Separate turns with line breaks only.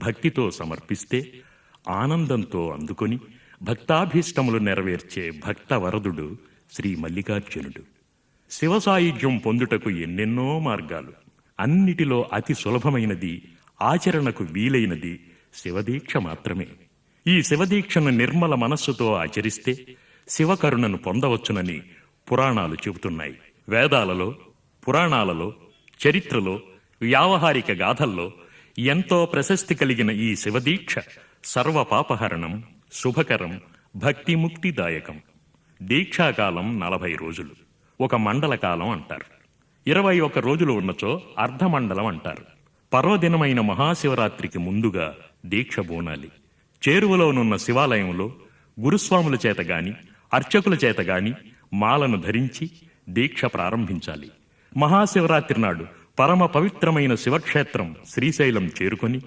భక్తితో సమర్పిస్తే ఆనందంతో అందుకొని భక్తాభీష్టములు నెరవేర్చే భక్తవరదుడు శ్రీ మల్లికార్జునుడు. శివసాయుధ్యం పొందుటకు ఎన్నెన్నో మార్గాలు. అన్నిటిలో అతి సులభమైనది, ఆచరణకు వీలైనది శివదీక్ష మాత్రమే. ఈ శివదీక్షను నిర్మల మనస్సుతో ఆచరిస్తే శివకరుణను పొందవచ్చునని పురాణాలు చెబుతున్నాయి. వేదాలలో, పురాణాలలో, చరిత్రలో, వ్యావహారిక గాథల్లో ఎంతో ప్రశస్తి కలిగిన ఈ శివదీక్ష సర్వపాపహరణం, శుభకరం, భక్తిముక్తిదాయకం. దీక్షాకాలం 40 రోజులు, ఒక మండలకాలం అంటారు. 21 రోజులు ఉన్నచో అర్ధమండలం అంటారు. పర్వదినమైన మహాశివరాత్రికి ముందుగా దీక్ష బూనాలి. చేరువలోనున్న శివాలయంలో గురుస్వాముల చేతగాని, అర్చకుల చేతగాని మాలను ధరించి దీక్ష ప్రారంభించాలి. మహాశివరాత్రి నాడు పరమ పవిత్రమైన శివక్షేత్రం శ్రీశైలం చేరుకొని